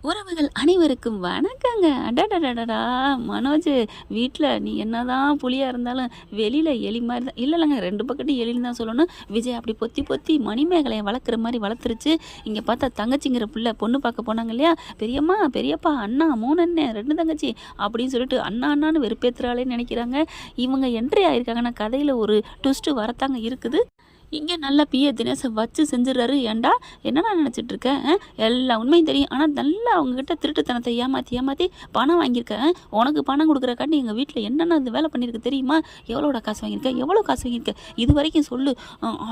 உறவுகள் அனைவருக்கும் வணக்கங்க. அடடடடடா! மனோஜ் வீட்ல நீ என்னதான் புலியா இருந்தாலும் வெளியில எலி மாரி தான். இல்லைங்க 2 பக்கட்டும் எலின்னு தான் சொல்லணும். விஜய் அப்படி பொத்தி பொத்தி மணிமேகலைய வளர்க்குற மாரி வளர்த்துருச்சு. இங்கே பார்த்தா தங்கச்சிங்கிற புள்ள பொண்ணு பார்க்க போனாங்க இல்லையா? பெரியம்மா, பெரியப்பா, அண்ணா, 3 அண்ணன், 2 தங்கச்சி அப்படின்னு சொல்லிட்டு அண்ணா அண்ணான்னு வெறுப்பேத்துறாளேன்னு நினைக்கிறாங்க. இவங்க என்ட்ரி ஆயிருக்காங்கன்னா கதையில ஒரு ட்விஸ்ட்டு வரத்தாங்க இருக்குது. இங்கே நல்லா பிஏ தினேஷை வச்சு செஞ்சிடறாரு. ஏன்டா என்னடா நினச்சிட்டு இருக்க? எல்லா உண்மையும் தெரியும். ஆனால் நல்லா அவங்கக்கிட்ட திருட்டுத்தனத்தை ஏமாற்றி பணம் வாங்கியிருக்கேன். உனக்கு பணம் கொடுக்குறக்காண்டி எங்கள் வீட்டில் என்னென்ன இது வேலை பண்ணியிருக்கு தெரியுமா? எவ்வளோட காசு வாங்கியிருக்க? எவ்வளோ காசு வாங்கியிருக்க? இது வரைக்கும் சொல்லு.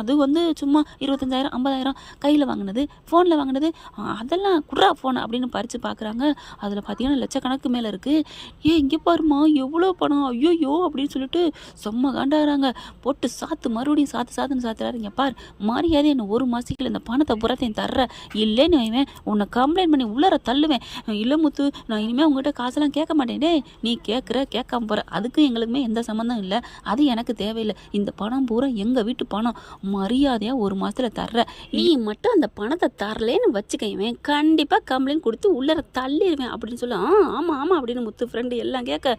அது வந்து சும்மா 25,000 50,000 கையில் வாங்கினது, ஃபோனில் வாங்கினது, அதெல்லாம் குட்ரா ஃபோன் அப்படின்னு பறித்து பார்க்குறாங்க. அதில் பார்த்தீங்கன்னா லட்சக்கணக்கு மேலே இருக்குது. இங்கே பாருமா எவ்வளோ பணம், ஐயோயோ அப்படின்னு சொல்லிட்டு செம்ம காண்டாகிறாங்க. போட்டு சாத்து மறுபடியும் சாத்துன்னு சாத்துறாரு. இங்கே பார், மரியாதை என்ன 1 மாதத்துக்குள்ள இந்த பணத்தை புறத்தையும் தர்ற, இல்லைன்னு வைவேன் உன்னை கம்ப்ளைண்ட் பண்ணி உள்ளர தள்ளுவேன். இல்லை முத்து, நான் இனிமேல் உங்ககிட்ட காசெல்லாம் கேட்க மாட்டேனே. நீ கேட்காம போகிற, அதுக்கும் எங்களுக்குமே எந்த சம்மந்தம் இல்லை. அது எனக்கு தேவையில்லை. இந்த பணம் பூரா எங்கள் வீட்டு பணம், மரியாதையாக 1 மாதத்தில் தர்ற. நீ மட்டும் அந்த பணத்தை தரலேன்னு வச்சுக்கைவேன், கண்டிப்பாக கம்ப்ளைண்ட் கொடுத்து உள்ளர தள்ளிடுவேன் அப்படின்னு சொல்ல. ஆமாம் அப்படின்னு முத்து ஃப்ரெண்டு எல்லாம் கேட்க,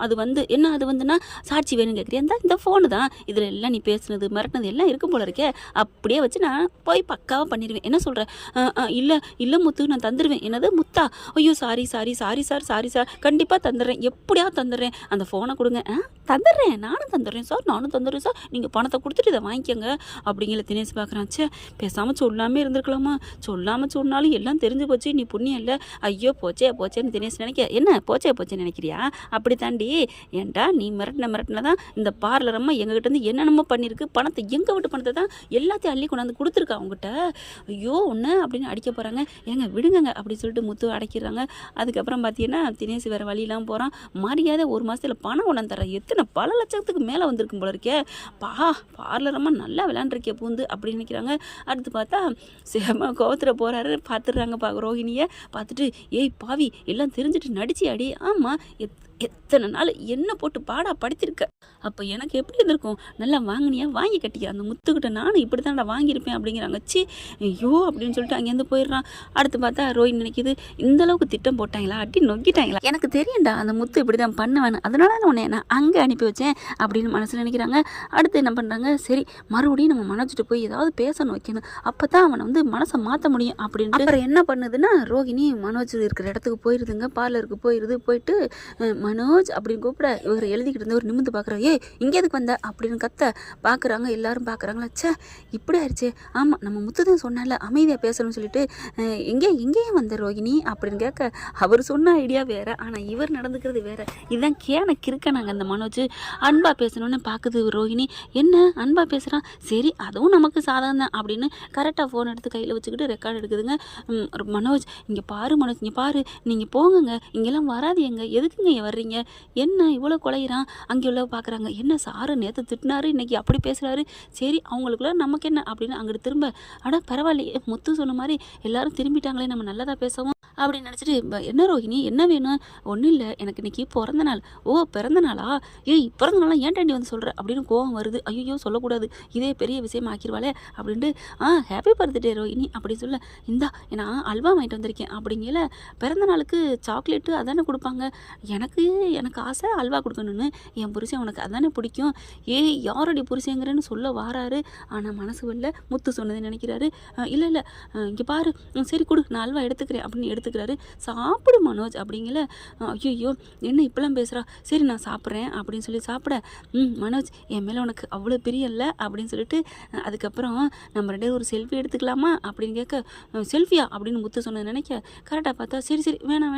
அது வந்து என்ன, அது வந்துன்னா சாட்சி வேணும்னு கேட்குறியா? இந்த ஃபோனு தான், இதில் எல்லாம் நீ பேசுனது மிரட்டினது எல்லாம் இருக்கும் போல இருக்கே. அப்படியே வச்சு நான் போய் பக்காவாக பண்ணிடுவேன். என்ன சொல்கிறேன்? இல்லை முத்து, நான் தந்துடுவேன். என்னது முத்தா? ஐயோ சாரி சார், கண்டிப்பாக தந்துடுறேன், எப்படியாவது தந்துடுறேன். அந்த ஃபோனை கொடுங்க. தந்துடுறேன், நானும் தந்துடுறேன் சார், நீங்கள் பணத்தை கொடுத்துட்டு இதை வாங்கிக்கோங்க அப்படிங்கிற தினேஷ் பார்க்குறான். சே, பேசாமல் சொல்லாமல் இருந்திருக்கலாமா? சொல்லாமல் சொன்னாலும் எல்லாம் தெரிஞ்சு போச்சு, நீ புண்ணியம் இல்லை. ஐயோ போச்சேன்னு தினேஷ் நினைக்க. என்ன போச்சேன்னு நினைக்கிறியா? அப்படி தாண்டி. ஏன்டா நீ மிரட்டின தான் இந்த பார்லரம்மா எங்ககிட்ட இருந்து என்னென்னமோ பண்ணியிருக்கு. பணத்தை எங்கள் வீட்டு பணத்தை தான் எல்லாத்தையும் அள்ளி கொண்டாந்து கொடுத்துருக்கா அவங்ககிட்ட. ஐயோ ஒன்று அப்படின்னு அடிக்க போகிறாங்க. ஏங்க விடுங்கங்க அப்படின்னு சொல்லிட்டு முத்து அடைக்கிறாங்க. அதுக்கப்புறம் பார்த்தீங்கன்னா தினேஷ் வேறு வழியெல்லாம் போகிறான். மரியாதை 1 மாதத்தில் பணம் கொண்டாந்து தர, எத்தனை பல லட்சத்துக்கு மேலே வந்திருக்கும் போல இருக்கே. பார்லரம்மா நல்லா விளையாண்டுருக்கே பூந்து அப்படின்னு நினைக்கிறாங்க. அடுத்து பார்த்தா சேம கோவத்தில் போகிறாரு. பார்த்துடுறாங்க ரோஹிணியை. பார்த்துட்டு, ஏய் பாவி, எல்லாம் தெரிஞ்சுட்டு நடிச்சியாடி? ஆமாம், எத்தனை நாள் என்ன போட்டு பாடா படுத்திருக்க. அப்போ எனக்கு எப்படி இருந்திருக்கும்? நல்லா வாங்கினியா, வாங்கி கட்டியா? அந்த முத்துக்கிட்ட நானும் இப்படி தான்டா வாங்கியிருப்பேன் அப்படிங்கிறாங்க. சி, ஐயோ அப்படின்னு சொல்லிட்டு அங்கேருந்து போயிடுறான். அடுத்து பார்த்தா ரோஹிணி நினைக்கிது, இந்த அளவுக்கு திட்டம் போட்டாங்களா, அடி நொக்கிட்டாங்களா? எனக்கு தெரியும்டா அந்த முத்து இப்படி தான் பண்ணுவேன்னு, அதனால தான் உன்னை நான் அங்கே அனுப்பி வச்சேன் அப்படின்னு மனசில் நினைக்கிறாங்க. அடுத்து என்ன பண்ணுறாங்க? சரி, மறுபடியும் நம்ம மனோஜ்கிட்ட போய் ஏதாவது பேசணும், வைக்கணும், அப்போ தான் அவனை வந்து மனசை மாற்ற முடியும் அப்படின்ட்டு. அப்புறம் என்ன பண்ணுதுன்னா, ரோஹிணி மனோஜ் இருக்கிற இடத்துக்கு போயிடுதுங்க. பார்லருக்கு போயிட்டு மனோஜ் அப்படின்னு கூப்பிட, இவர் எழுதிக்கிட்டு இருந்த ஒரு நிமிந்து பார்க்குறாரு. இங்கே எதுக்கு வந்த அப்படின்னு கத்த பார்க்குறாங்க. எல்லாரும் பார்க்குறாங்களா? சே, இப்படி ஆயிடுச்சு. ஆமாம், நம்ம முத்து தான் சொன்னால அமைதியாக பேசணும்னு சொல்லிட்டு எங்கேயும் வந்த ரோஹிணி அப்படின்னு கேட்க, அவர் சொன்ன ஐடியா வேறு, ஆனால் இவர் நடந்துக்கிறது வேறு. இதுதான் கிறுக்கனாங்க அந்த மனோஜ். அன்பா பேசணும்னு பார்க்குது ரோஹிணி. என்ன அன்பா பேசுகிறான்? சரி, அதுவும் நமக்கு சாதகம் தான் அப்படின்னு கரெக்டாக ஃபோன் எடுத்து கையில் வச்சுக்கிட்டு ரெக்கார்டு எடுக்குதுங்க. மனோஜ், இங்கே பாரு மனோஜ், இங்கே பாரு, நீங்கள் போங்கங்க, இங்கெல்லாம் வராது, எதுக்குங்க இங்கே வர்றீங்க? என்ன இவ்வளோ குலையிறான்? அங்கே உள்ள பார்க்குறாங்க. என்ன சாரு நேற்று திட்டினாரு, இன்னைக்கு அப்படி பேசுகிறாரு. சரி, அவங்களுக்குள்ள நமக்கு என்ன அப்படின்னு அங்கிட்டு திரும்ப, பரவாயில்லையே, முத்து சொன்ன மாதிரி எல்லாரும் திரும்பிட்டாங்களே, நம்ம நல்லதாக பேசவும் அப்படின்னு நினச்சிட்டு, என்ன ரோஹிணி, என்ன வேணும்? ஒன்றும் இல்லை, எனக்கு இன்னைக்கு பிறந்த நாள். ஓ, பிறந்த நாளா? பிறந்த நாளா ஏன்டாண்டி வந்து சொல்கிற அப்படின்னு கோவம் வருது. ஐயோ சொல்லக்கூடாது, இதே பெரிய விஷயம் ஆக்கிடுவாளே அப்படின்ட்டு, ஹாப்பி பர்த்டே ரோஹிணி அப்படின்னு சொல்ல, இந்தா நான் அல்வா வாங்கிட்டு வந்திருக்கேன் அப்படிங்கல. பிறந்த நாளுக்கு சாக்லேட்டு அதானே கொடுப்பாங்க, எனக்கு ஆசை அல்வா கொடுக்கணும்னு. என் புருஷன் உனக்கு அதானே பிடிக்கும். யாரோடைய புருஷங்கிறன்னு சொல்ல வாராரு. ஆனால் மனசு வரல, முத்து சொன்னதை நினைக்கிறாரு. இல்லை இங்கே பாரு, சரி கொடு, நான் அல்வா எடுத்துக்கிறேன் அப்படின்னு எடுத்துக்கிறாரு. சாப்பிடு மனோஜ் அப்படிங்கல. ஐயோ என்ன இப்பெல்லாம் பேசுகிறா? சரி நான் சாப்பிட்றேன் அப்படின்னு சொல்லி சாப்பிட, மனோஜ் என் மேலே உனக்கு அவ்வளோ பிரியல்ல அப்படின்னு சொல்லிட்டு, அதுக்கப்புறம் நம்ம 2 பேரும் ஒரு செல்ஃபி எடுத்துக்கலாமா அப்படின்னு கேட்க, செல்ஃபியா அப்படின்னு முத்து சொன்னதை நினைக்க, கரெக்டாக பார்த்தா சரி வேணாம்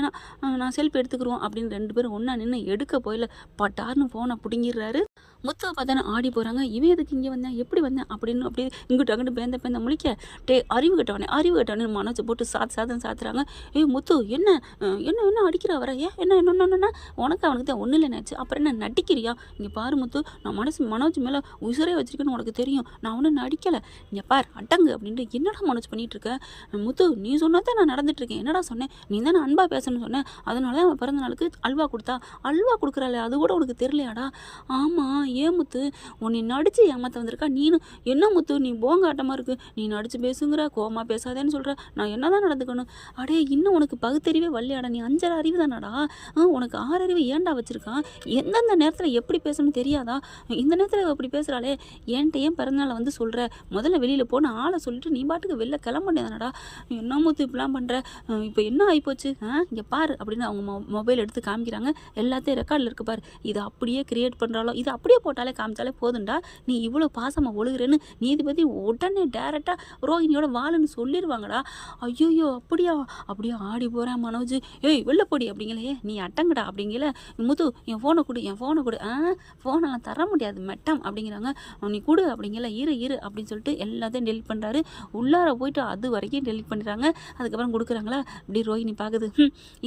நான் செல்ஃபி எடுத்துக்கிறோம் அப்படின்னு 2 பேரும் ஒன்றா நின்று எடுக்க போயில பட்டார்னு ஃபோனை பிடுங்கிடுறாரு. முத்துவை பார்த்தானே ஆடி போகிறாங்க. இவன் எதுக்கு இங்கே வந்தேன், எப்படி வந்தேன் அப்படின்னு அப்படியே இங்கிட்ட அங்கிட்டு பேந்த முழிக்க, அறிவு கட்டவனே மனோஜை போட்டு சாத்துறாங்க. முத்து என்ன அடிக்கிறா வர? என்ன உனக்கு அவனுக்கு தான் ஒன்றும் இல்லைனாச்சு, அப்புறம் என்ன நடிக்கிறியா? இங்கே பாரு முத்து, நான் மனோஜ் மேலே உசுரே வச்சிருக்கேன்னு உனக்கு தெரியும், நான் ஒன்றும் நடிக்கலை. இங்கே பார் அட்டங்கு அப்படின்ட்டு, என்னடா மனோஜ் பண்ணிட்டு இருக்க? முத்து, நீ சொன்னதான் நான் நடந்துட்டு இருக்கேன். என்னடா சொன்னேன்? நீ தான் அன்பா பேசணும்னு சொன்னேன், அதனால அவன் பிறந்த நாளுக்கு அல்வா கொடுக்குறாள், அது கூட உனக்கு தெரியலையாடா? ஆமாம், ஏன் முத்து, உன்னை நடித்து ஏமாற்ற வந்திருக்கா நீனு? என்ன முத்து, நீ போங்காட்டமாக இருக்கு, நீ நடித்து பேசுங்கிற, கோவமாக பேசாதேன்னு சொல்கிற, நான் என்ன தான் நடந்துக்கணும்? அடே இன்னும் இன்னும் உனக்கு பகுத்தறிவே வரலையாடா, நீ 5 அறிவு தானடா, உனக்கு 6 அறிவு ஏன்டா வச்சுருக்கான், எந்தெந்த நேரத்தில் எப்படி பேசணும்னு தெரியாதா, இந்த நேரத்தில் அப்படி பேசுகிறாளே, என்கிட்ட ஏன் பிறந்தநாளை வந்து சொல்கிற, முதல்ல வெளியில் போன ஆளை சொல்லிட்டு நீ பாட்டுக்கு வெளில கிளம்ப வேண்டியதானடா, என்ன முத்து இப்படிலாம் பண்ணுற, இப்போ என்ன ஆகிப்போச்சு, இங்கே பாரு அப்படின்னு அவங்க மொபைல் எடுத்து காமிக்கிறாங்க. எல்லாத்தையும் ரெக்கார்டில் இருக்கு பாரு, இதை அப்படியே கிரியேட் பண்ணுறாலோ, இதை அப்படியே போட்டாலே காமிச்சாலே போதுண்டா, நீ இவ்வளோ பாசமாக ஒழுகுறேன்னு நீதிபதி உடனே டேரெக்டாக ரோஹிணியோட வாளுன்னு சொல்லிடுவாங்கடா. ஐயோயோ அப்படியா, அப்படியே ஆடி போகிறேன் மனோஜ், ஏய் வெளில போடி அப்படிங்களே, நீ அட்டங்கடா அப்படிங்கல, முத்து என் ஃபோனை கொடு, என் ஃபோனை கொடு, ஃபோனெல்லாம் தர முடியாது மெட்டம் அப்படிங்கிறாங்க, நீ கொடு அப்படிங்கல, இரு அப்படின்னு சொல்லிட்டு எல்லாத்தையும் டெலிட் பண்ணுறாரு. உள்ளார போயிட்டு அது வரைக்கும் டெலிட் பண்ணிடுறாங்க. அதுக்கப்புறம் கொடுக்குறாங்களா, இப்படி ரோஹிணி பார்க்குது,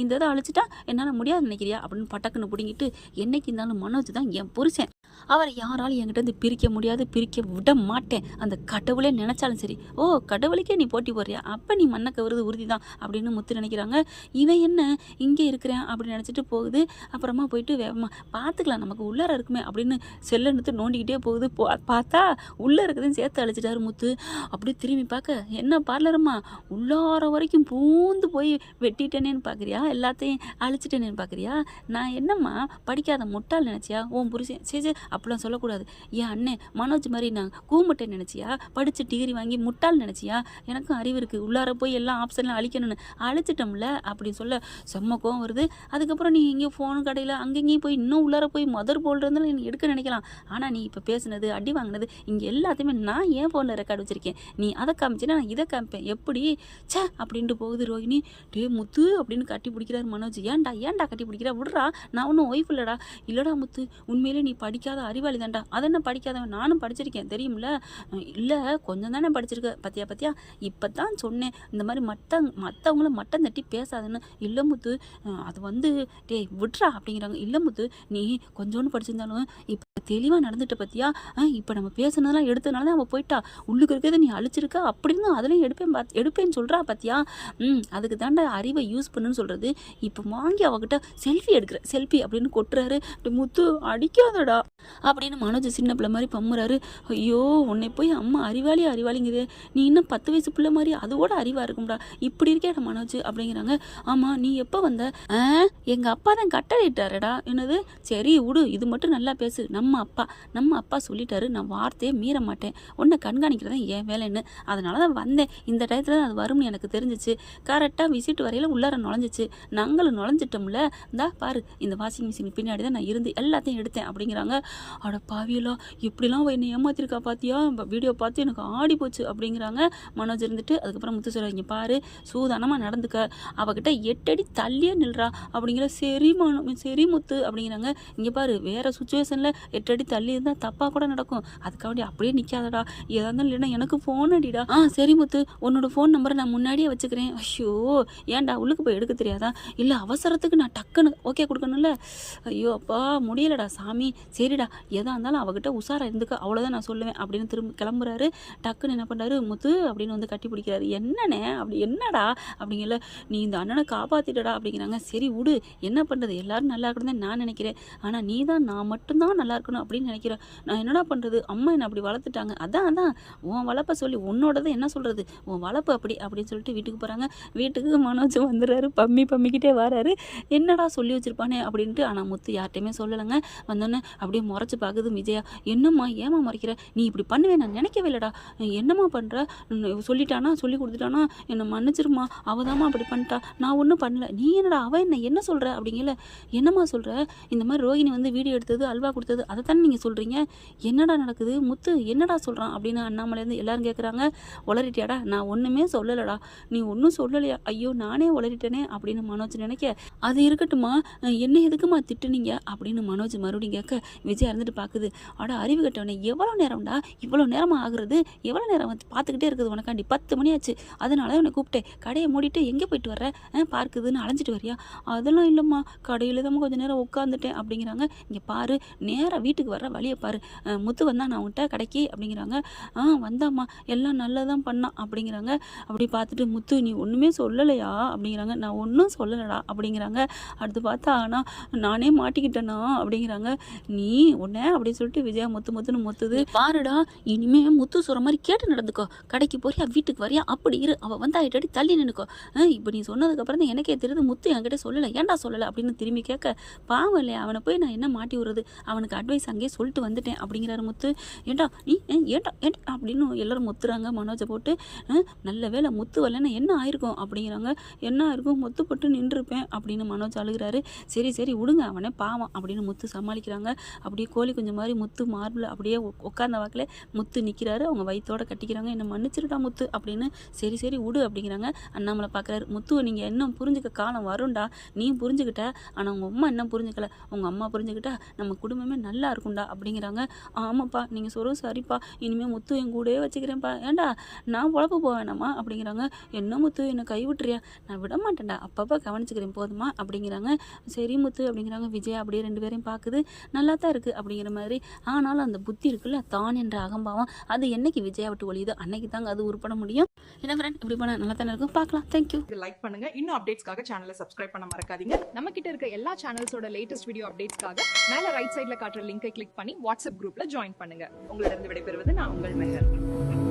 இந்த இதை அழிச்சிட்டா என்னால் முடியாது நினைக்கிறியா அப்படின்னு பட்டக்குன்னு பிடிங்கிட்டு, என்னைக்கு இருந்தாலும் மனோஜ் தான் என் புருஷன், அவரை யாராலும் என்கிட்ட இருந்து பிரிக்க முடியாது, பிரிக்க விட மாட்டேன், அந்த கடவுளே நினைச்சாலும் சரி. ஓ கடவுளுக்கே நீ போட்டி போடுறியா, அப்போ நீ மண்ணை கவுறது உறுதி தான் அப்படின்னு முத்து நினைக்கிறாங்க. இவன் என்ன இங்கே இருக்கிறேன் அப்படின்னு நினச்சிட்டு போகுது. அப்புறமா போயிட்டு வேகமாக பார்த்துக்கலாம் நமக்கு உள்ளார இருக்குமே அப்படின்னு செல்லை எடுத்து நோண்டிக்கிட்டே போகுது. பார்த்தா உள்ளே இருக்குதுன்னு சேர்த்து அழிச்சிட்டாரு முத்து. அப்படியே திரும்பி பார்க்க, என்ன பார்லரம்மா உள்ளார வரைக்கும் பூந்து போய் வெட்டிட்டேனேன்னு பார்க்குறியா, எல்லாத்தையும் அழிச்சிட்டேனேன்னு பார்க்குறியா, நான் என்னம்மா படிக்காத முட்டாள் நினச்சியா, உன் புருஷன் சரி அப்படிலாம் சொல்லக்கூடாது, என் அண்ணன் மனோஜ் மாதிரி நான் கூமுட்டை நினச்சியா, படித்து டிகிரி வாங்கி முட்டாள் நினச்சியா, எனக்கும் அறிவு இருக்குது, உள்ளார போய் எல்லாம் ஆப்ஷன்லாம் அழிக்கணும்னு அழிச்சிட்டோம்ல அப்படின்னு சொல்ல செம்ம கோவம் வருது. அதுக்கப்புறம் நீ எங்கேயும் ஃபோன் கடையில் அங்கேயும் போய் இன்னும் உள்ளார போய் மதர் போல்றதுனால நீ எடுக்க நினைக்கலாம், ஆனால் நீ இப்போ பேசுனது அடி வாங்கினது இங்கே எல்லாத்தையுமே நான் ஏன் ஃபோனில் ரெக்கார்டு வச்சுருக்கேன், நீ அதை காமிச்சின்னா நான் இதை காமிப்பேன் எப்படி சே அப்படின்ட்டு போகுது ரோஹிணி. டே முத்து அப்படின்னு கட்டி பிடிக்கிறாரு மனோஜ். ஏன்டா கட்டி பிடிக்கிறா, விட்றா, நான் ஒன்றும் ஒய்ஃப் இல்லைடா. இல்லைடா முத்து, உண்மையிலே நீ படிக்காத அறிவாளி தான்டா. அதை என்ன படிக்காதவன், நானும் படிச்சிருக்கேன் தெரியும்ல. இல்லை கொஞ்சம் தானே படிச்சிருக்க, பத்தியா இப்போ தான் சொன்னேன் இந்த மாதிரி மற்றவங்கள மட்டம் தட்டி பேசாதுன்னு. இல்லை முத்து அது வந்து டே விட்றா அப்படிங்கிறாங்க. இல்லை முத்து நீ கொஞ்சோன்னு படிச்சிருந்தாலும் இப்போ தெளிவாக நடந்துட்ட பத்தியா, இப்போ நம்ம பேசுனதெல்லாம் எடுத்ததுனால தான் அவள் போயிட்டா, உள்ளுக்கு இருக்கிறத நீ அழிச்சிருக்க அப்படின்னு அதுலேயும் எடுப்பேன்னு சொல்கிறா பத்தியா, அதுக்கு தாண்டா அறிவை யூஸ் பண்ணுன்னு சொல்கிறது. இப்போ வாங்கி அவகிட்ட செல்ஃபி அப்படின்னு கொட்டுறாரு. முத்து அடிக்காதடா அப்படின்னு மனோஜ் சின்ன பிள்ளை மாதிரி பம்முறாரு. ஐயோ உன்னை போய் அம்மா அறிவாளிங்குதே, நீ இன்னும் 10 வயசு பிள்ளை மாதிரி அதோட அறிவாக இருக்கும்டா, இப்படி இருக்கேடா மனோஜ் அப்படிங்கிறாங்க. ஆமாம் நீ எப்போ வந்த, எங்கள் அப்பா தான் கட்டளையிட்டாரடா. என்னது, சரி விடு, இது மட்டும் நல்லா பேசு, நம்ம அப்பா சொல்லிட்டாரு, நான் வார்த்தையே மீற மாட்டேன், உன்னை கண்காணிக்கிறதா என் வேலைன்னு, அதனால தான் வந்தேன், இந்த டயத்தில் தான் அது வரும்னு எனக்கு தெரிஞ்சிச்சு, கரெக்டாக விசிட் வரையில் உள்ளார நுழைஞ்சிச்சு, நாங்களும் நுழைஞ்சிட்டோம்ல, இந்தா பாரு இந்த வாஷிங் மிஷின் பின்னாடி தான் நான் இருந்து எல்லாத்தையும் எடுத்தேன் அப்படிங்கிறாங்க. அட பாவியெல்லாம் இப்படிலாம் என்னை ஏமாத்திருக்கா பாத்தியா, வீடியோ பார்த்து எனக்கு ஆடி போச்சு அப்படிங்கிறாங்க மனோஜ் இருந்துட்டு. அதுக்கப்புறம் முத்து சொல்கிறாங்க, இங்கே பாரு சூதானமாக நடந்துக்க, அவகிட்ட 8 அடி தள்ளியே நில்றா அப்படிங்கிற. சரி முத்து அப்படிங்கிறாங்க. இங்கே பாரு வேறு சுச்சுவேஷனில் 8 அடி தள்ளி இருந்தால் தப்பாக கூட நடக்கும், அதுக்காண்டி அப்படியே நிற்காதடா, ஏதா இருந்தாலும் இல்லைன்னா எனக்கு ஃபோன் அடிடா. சரி முத்து உன்னோட ஃபோன் நம்பரை நான் முன்னாடியே வச்சுக்கிறேன். ஐயோ ஏன்டா உள்ளுக்கு போய் எடுக்க தெரியாதா, இல்லை அவசரத்துக்கு நான் டக்குன்னு ஓகே கொடுக்கணும்ல, ஐயோ அப்பா முடியலடா சாமி, சரிடா எதாக இருந்தாலும் அவகிட்ட உஷாராக இருந்துக்க, அவ்வளோதான் நான் சொல்லுவேன் அப்படின்னு திரும்ப கிளம்புறாரு. டக்குன்னு என்ன பண்ணுறாரு முத்து அப்படின்னு வந்து கட்டி பிடிக்கிறாரு. என்னண்ணே அப்படி என்னடா அப்படிங்கல, நீ இந்த அண்ணனை காப்பாற்றிட்டடா அப்படிங்கிறாங்க. சரி விடு என்ன பண்ணுறது, எல்லாரும் நல்லா இருக்கணும் நான் நினைக்கிறேன், ஆனால் நீ தான் நான் மட்டும்தான் நல்லா இருக்கணும் அப்படின்னு நினைக்கிறேன், நான் என்னடா பண்ணுறது, அம்மா என்னை அப்படி வளர்த்துட்டாங்க, அதான் உன் வளர்ப்பை சொல்லி உன்னோடது என்ன சொல்கிறது, உன் வளர்ப்பு அப்படின்னு சொல்லிட்டு வீட்டுக்கு போகிறாங்க. வீட்டுக்கு மனோஜ் வந்துடுறாரு, பம்மிக்கிட்டே வராரு. என்னடா சொல்லி வச்சுருப்பானே அப்படின்ட்டு. ஆனால் முத்து யார்கிட்டையுமே சொல்லலைங்க. வந்தோன்னே அப்படியே முறைச்சி பார்க்குது விஜயா. என்னம்மா ஏமா முறைக்கிற, நீ இப்படி பண்ணுவேன் நான் நினைக்கவே இல்லைடா, என்னம்மா பண்ணுற, சொல்லிட்டானா சொல்லி கொடுத்துட்டானா என்னை மன்னிச்சிருமா, அவதாம்மா அப்படி பண்ணிட்டா, நான் ஒன்றும் பண்ணல, நீ என்னடா அவன் என்ன சொல்கிற அப்படிங்கல. என்னம்மா சொல்கிற, இந்த மாதிரி ரோஹிணி வந்து வீடியோ எடுத்தது அல்வா கொடுத்தது அதை தானே நீங்கள் சொல்கிறீங்க, என்னடா நடக்குது முத்து என்னடா சொல்கிறான் அப்படின்னு அண்ணாமலேருந்து எல்லாரும் கேட்குறாங்க. உளறிட்டியாடா, நான் ஒன்றுமே சொல்லலடா, நீ ஒன்றும் சொல்லலையா, ஐயோ நானே உளறிட்டேனே அப்படின்னு மனோஜ் நினைக்க. அது இருக்கட்டுமா என்ன எதுக்குமா திட்டுனீங்க அப்படின்னு மனோஜ் மறுபடியும் கேட்க. விஜய் இருந்துட்டு பார்க்குது. அட அறிவு கட்டவனே, எவ்வளோ நேரம்டா, இவ்வளோ நேரமாக ஆகுறது, எவ்வளோ நேரம் வந்து பார்த்துக்கிட்டே இருக்குது உனக்காண்டி, 10 மணி ஆச்சு, அதனால உன்னை கூப்பிட்டேன், கடையை மூடிட்டு எங்கே போயிட்டு வர்ற, பார்க்குதுன்னு அலைஞ்சிட்டு வரியா, அதெல்லாம் இல்லைம்மா கடையில் தான் கொஞ்சம் நேரம் உட்காந்துட்டேன் அப்படிங்கிறாங்க. இங்கே பாரு நேராக வீட்டுக்கு வர்ற வழியை பாரு, முத்து வந்தா நான் உன்கிட்ட கடைக்கு அப்படிங்கிறாங்க. வந்தாம்மா எல்லாம் நல்லதான் பண்ணான் அப்படிங்கிறாங்க. அப்படி பார்த்துட்டு முத்து நீ ஒன்றுமே சொல்லலையா அப்படிங்கிறாங்க. நான் ஒன்றும் சொல்லலடா அப்படிங்கிறாங்க. அடுத்து பார்த்தா ஆனால் நானே மாட்டிக்கிட்டேனா அப்படிங்கிறாங்க. நீ உடனே அப்படின்னு சொல்லிட்டு விஜயா முத்துன்னு முத்துது. பாருடா இனிமே முத்து சொல்ற மாதிரி கேட்டு நடந்துக்கோ. கடைக்கு போறியா வீட்டுக்கு வரியா அப்படி இரு. அவள் வந்து ஆயிட்டாடி தள்ளி நின்னுக்கோ. இப்போ நீ சொன்னதுக்கப்புறம் தான் எனக்கே தெரியுது முத்து என்கிட்ட சொல்லலை, ஏன்டா சொல்லலை அப்படின்னு திரும்பி கேட்க, பாவம் இல்லையா அவனை போய் நான் என்ன மாட்டி விடுறது, அவனுக்கு அட்வைஸ் அங்கேயே சொல்லிட்டு வந்துட்டேன் அப்படிங்கிறாரு முத்து. ஏண்டா நீ ஏண்டா அப்படின்னு எல்லாரும் முத்துறாங்க மனோஜை போட்டு. நல்ல வேலை முத்து வரலன்னா என்ன ஆயிருக்கும் அப்படிங்கிறாங்க. என்ன ஆயிருக்கும் முத்து போட்டு நின்றுருப்பேன் அப்படின்னு மனோஜ் அழுகிறாரு. சரி சரி விடுங்க அவனே பாவம் அப்படின்னு முத்து சமாளிக்கிறாங்க. அப்படியே கோழி கொஞ்சம் மாதிரி முத்து மார்பில் அப்படியே உட்கார்ந்த வாக்கில் முத்து நிற்கிறாரு. அவங்க வயிற்றோட கட்டிக்கிறாங்க. என்ன மன்னிச்சிருடா முத்து அப்படின்னு. சரி சரி விடு அப்படிங்கிறாங்க. அண்ணாமலை பார்க்குறாரு, முத்துவை நீங்கள் இன்னும் புரிஞ்சுக்க காலம் வரும்டா, நீ புரிஞ்சுக்கிட்ட, ஆனால் உங்கள் அம்மா என்ன புரிஞ்சுக்கல, உங்கள் அம்மா புரிஞ்சுக்கிட்டா நம்ம குடும்பமே நல்லா இருக்கும்டா அப்படிங்கிறாங்க. ஆமாப்பா நீங்கள் சொல்லுவோம் சரிப்பா, இனிமேல் முத்து என் கூடவே வச்சுக்கிறேன்ப்பா, ஏன்டா நான் பொழப்பு போவேனாம்மா அப்படிங்கிறாங்க. என்ன முத்து என்னை கைவிட்டுறியா, நான் விட மாட்டேன்டா, அப்பப்போ கவனிச்சுக்கிறேன் போதுமா அப்படிங்கிறாங்க. சரி முத்து அப்படிங்கிறாங்க. விஜயா அப்படியே ரெண்டு பேரையும் பார்க்குது. நல்லா தான் இருக்குது அப்படிங்கிற மாதிரி. ஆனாலும் அந்த புத்தி இருக்குல்ல, தான் என்ற அகம்பாவம், அது என்னைக்கு விஜயா விட்டு ஒழியுதோ அன்னைக்கு தாங்க அது உருப்பட முடியும். என்ன ஃப்ரெண்ட் இப்படி பண்ண நல்லா தானே இருக்கும். பார்க்கலாம். தேங்க்யூ. லைக் பண்ணுங்க. இன்னும் அப்டேட்ஸ்க்காக சேனலை சப்ஸ்கிரைப் பண்ண மறக்காதீங்க. நம்ம கிட்ட இருக்க எல்லா சேனல்ஸோட லேட்டஸ்ட் வீடியோ அப்டேட்ஸ்க்காக மேல ரைட் சைடுல காட்டுற லிங்கை கிளிக் பண்ணி வாட்ஸ்அப் குரூப்ல ஜாயின் பண்ணுங்க. உங்களிடம் விடைபெறுவது நான் உங்கள் மெஹர்.